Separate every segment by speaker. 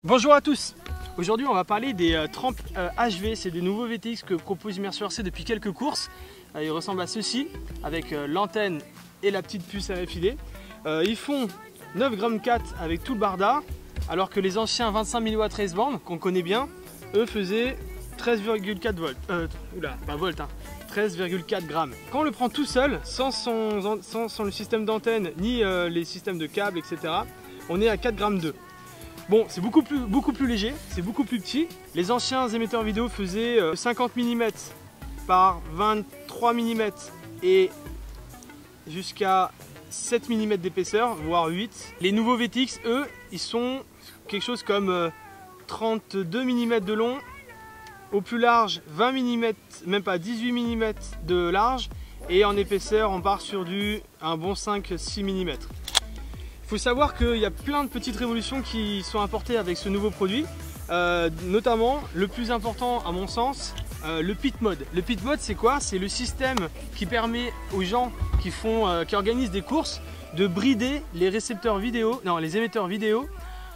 Speaker 1: Bonjour à tous. Aujourd'hui on va parler des Tramp HV, c'est des nouveaux VTX que propose Immersion RC depuis quelques courses. Ils ressemblent à ceci avec l'antenne et la petite puce RFID. Ils font 9,4 g avec tout le barda, alors que les anciens 25 mW raceband qu'on connaît bien, eux faisaient 13,4 volts. Pas volts, 13,4 grammes. Quand on le prend tout seul, sans le système d'antenne, ni les systèmes de câbles, etc., on est à 4,2 g. Bon, c'est beaucoup plus léger, c'est beaucoup plus petit. Les anciens émetteurs vidéo faisaient 50 mm par 23 mm et jusqu'à 7 mm d'épaisseur, voire 8. Les nouveaux VTX, eux, ils sont quelque chose comme 32 mm de long, au plus large 20 mm, même pas 18 mm de large, et en épaisseur on part sur un bon 5-6 mm. Il faut savoir qu'il y a plein de petites révolutions qui sont apportées avec ce nouveau produit, notamment le plus important à mon sens, le pit mode. Le pit mode, c'est quoi? C'est le système qui permet aux gens qui organisent des courses de brider les récepteurs vidéo, non, les émetteurs vidéo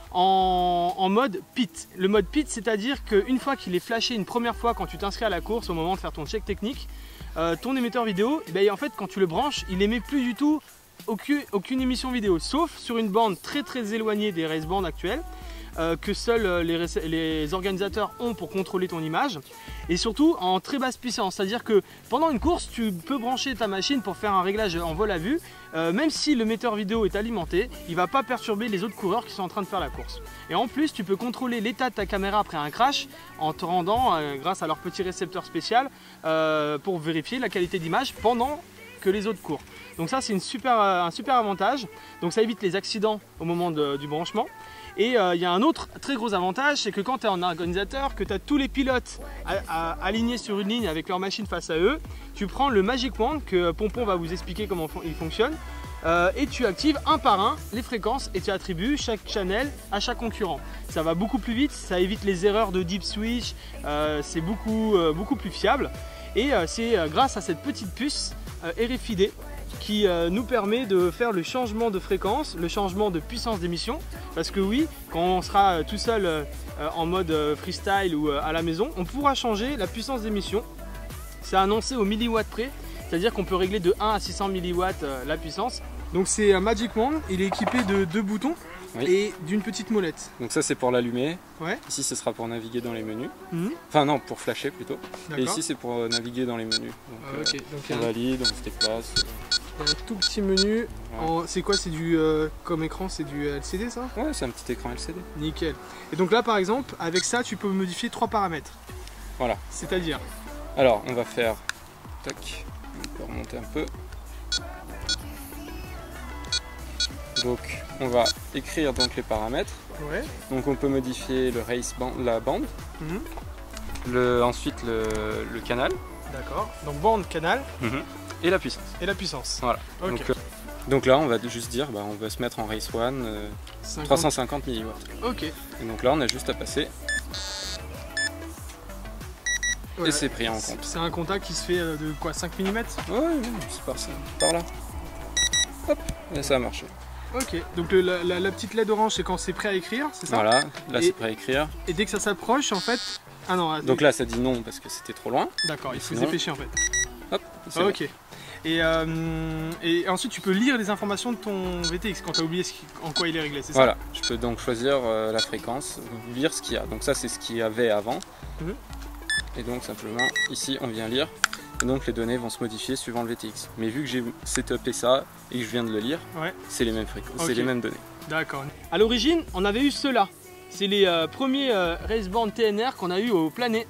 Speaker 1: en mode pit. Le mode pit, c'est-à-dire qu'une fois qu'il est flashé une première fois quand tu t'inscris à la course, au moment de faire ton check technique, ton émetteur vidéo, en fait quand tu le branches, il émet plus du tout aucune émission vidéo, sauf sur une bande très éloignée des racebands actuels que seuls les organisateurs ont pour contrôler ton image, et surtout en très basse puissance, c'est-à-dire que pendant une course tu peux brancher ta machine pour faire un réglage en vol à vue, même si le metteur vidéo est alimenté, il ne va pas perturber les autres coureurs qui sont en train de faire la course. Et en plus tu peux contrôler l'état de ta caméra après un crash en te rendant grâce à leur petit récepteur spécial pour vérifier la qualité d'image pendant que les autres courent. Donc ça c'est un super avantage, donc ça évite les accidents au moment du branchement. Et il y a un autre très gros avantage, c'est que quand tu es en organisateur, que tu as tous les pilotes alignés sur une ligne avec leur machine face à eux, tu prends le Magic Wand que Pompon va vous expliquer comment il fonctionne, et tu actives un par un les fréquences et tu attribues chaque channel à chaque concurrent. Ça va beaucoup plus vite, ça évite les erreurs de deep switch, c'est beaucoup plus fiable, et c'est grâce à cette petite puce RFID qui nous permet de faire le changement de fréquence, le changement de puissance d'émission, parce que oui, quand on sera tout seul en mode freestyle ou à la maison, on pourra changer la puissance d'émission. C'est annoncé au milliwatt près, c'est-à-dire qu'on peut régler de 1 à 600 milliwatts la puissance. Donc c'est un Magic Wand, il est équipé de 2 boutons. Oui. Et d'une petite molette.
Speaker 2: Donc ça c'est pour l'allumer,
Speaker 1: ouais.
Speaker 2: Ici ce sera pour naviguer dans les menus, enfin non, pour flasher plutôt, et ici c'est pour naviguer dans les menus. Donc, donc on valide, on se déplace.
Speaker 1: Un tout petit menu, ouais. C'est quoi, c'est comme écran, c'est du LCD ça?
Speaker 2: Ouais, c'est un petit écran LCD.
Speaker 1: Nickel. Et donc là par exemple, avec ça tu peux modifier 3 paramètres.
Speaker 2: Voilà.
Speaker 1: C'est-à-dire?
Speaker 2: Alors on va faire, tac, on peut remonter un peu. Donc on va écrire donc les paramètres.
Speaker 1: Ouais.
Speaker 2: Donc on peut modifier le race band, la bande, ensuite le canal.
Speaker 1: D'accord. Donc bande, canal.
Speaker 2: Et la puissance.
Speaker 1: Et la puissance.
Speaker 2: Voilà. Okay. Donc là on va juste dire on va se mettre en race 1 350 mW.
Speaker 1: Ok.
Speaker 2: Et donc là on a juste à passer. Voilà. Et c'est pris en compte.
Speaker 1: C'est un contact qui se fait de quoi, 5 mm?
Speaker 2: Ouais, c'est par là. Hop, et ça a marché.
Speaker 1: Ok, donc la petite LED orange c'est quand c'est prêt à écrire, c'est ça? Voilà,
Speaker 2: là c'est prêt à écrire.
Speaker 1: Et dès que ça s'approche en fait... Ah non,
Speaker 2: donc là ça dit non parce que c'était trop loin.
Speaker 1: D'accord, il faut se dépêcher en fait.
Speaker 2: Hop,
Speaker 1: c'est ok. Bon. Et ensuite tu peux lire les informations de ton VTX quand tu as oublié en quoi il est réglé, c'est ça?
Speaker 2: Voilà, je peux donc choisir la fréquence, lire ce qu'il y a. Donc ça c'est ce qu'il y avait avant. Et donc simplement ici on vient lire. Et donc les données vont se modifier suivant le VTX. Mais vu que j'ai setupé ça et que je viens de le lire, ouais. C'est les mêmes fréquences, c'est les mêmes données. D'accord.
Speaker 1: À l'origine, on avait eu ceux-là. C'est les premiers raceband TNR qu'on a eu au Planet.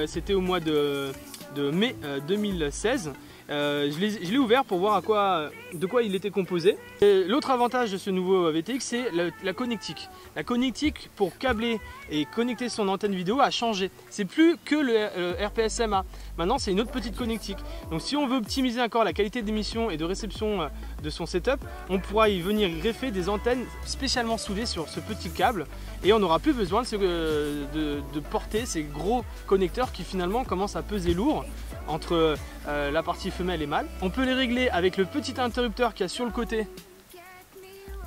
Speaker 1: C'était au mois de mai 2016. Je l'ai ouvert pour voir de quoi il était composé. L'autre avantage de ce nouveau VTX, c'est la connectique. La connectique pour câbler et connecter son antenne vidéo a changé. C'est plus que le RPSMA. Maintenant, c'est une autre petite connectique. Donc, si on veut optimiser encore la qualité d'émission et de réception de son setup, on pourra y venir greffer des antennes spécialement soudées sur ce petit câble, et on n'aura plus besoin de porter ces gros connecteurs qui finalement commencent à peser lourd entre la partie femelle et mâle. On peut les régler avec le petit interrupteur qu'il y a sur le côté,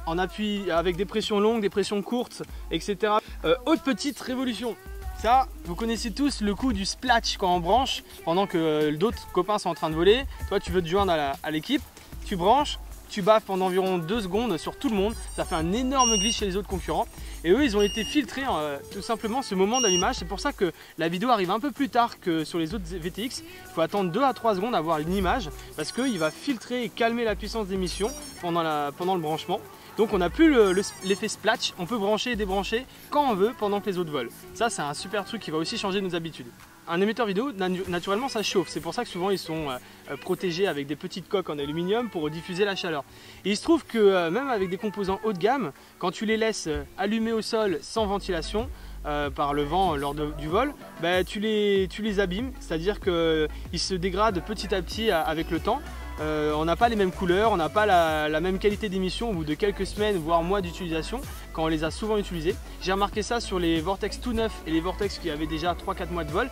Speaker 1: en appui, avec des pressions longues, des pressions courtes, etc. Autre petite révolution. Ça, vous connaissez tous le coup du splash quand on branche pendant que d'autres copains sont en train de voler. Toi, tu veux te joindre à l'équipe, tu branches, tu baffes pendant environ 2 secondes sur tout le monde. Ça fait un énorme glitch chez les autres concurrents. Et eux, ils ont été filtrés tout simplement ce moment d'allumage. C'est pour ça que la vidéo arrive un peu plus tard que sur les autres VTX. Il faut attendre 2 à 3 secondes à voir une image parce qu'il va filtrer et calmer la puissance d'émission pendant le branchement. Donc on n'a plus l'effet splash, on peut brancher et débrancher quand on veut pendant que les autres volent. Ça, c'est un super truc qui va aussi changer nos habitudes. Un émetteur vidéo, naturellement, ça chauffe. C'est pour ça que souvent ils sont protégés avec des petites coques en aluminium pour diffuser la chaleur. Et il se trouve que même avec des composants haut de gamme, quand tu les laisses allumer au sol sans ventilation, par le vent lors du vol, bah, tu les abîmes, c'est-à-dire qu'ils se dégradent petit à petit avec le temps. On n'a pas les mêmes couleurs, on n'a pas la même qualité d'émission au bout de quelques semaines voire mois d'utilisation quand on les a souvent utilisés. J'ai remarqué ça sur les Vortex tout neufs et les Vortex qui avaient déjà 3-4 mois de vol.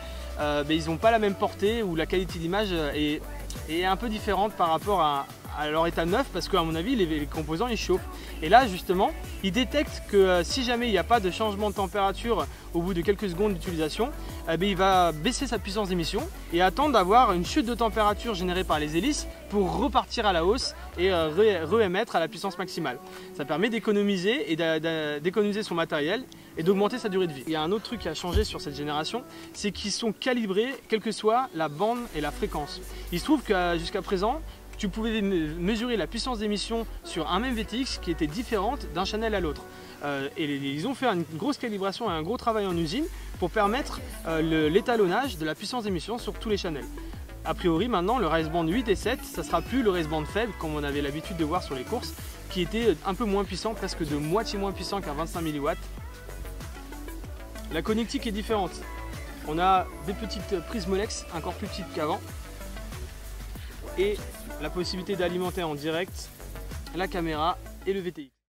Speaker 1: Ils n'ont pas la même portée ou la qualité d'image est un peu différente par rapport à leur état neuf parce qu'à mon avis les composants ils chauffent. Et là justement ils détectent que si jamais il n'y a pas de changement de température au bout de quelques secondes d'utilisation, il va baisser sa puissance d'émission et attendre d'avoir une chute de température générée par les hélices pour repartir à la hausse et réémettre à la puissance maximale. Ça permet d'économiser et d'économiser son matériel et d'augmenter sa durée de vie. Il y a un autre truc qui a changé sur cette génération, c'est qu'ils sont calibrés quelle que soit la bande et la fréquence. Il se trouve que jusqu'à présent, tu pouvais mesurer la puissance d'émission sur un même VTX qui était différente d'un channel à l'autre. Et ils ont fait une grosse calibration et un gros travail en usine pour permettre l'étalonnage de la puissance d'émission sur tous les channels. A priori maintenant le race band 8 et 7, ça sera plus le race band faible comme on avait l'habitude de voir sur les courses, qui était un peu moins puissant, presque de moitié moins puissant qu'un 25 mW. La connectique est différente. On a des petites prises Molex encore plus petites qu'avant. Et la possibilité d'alimenter en direct la caméra et le VTX.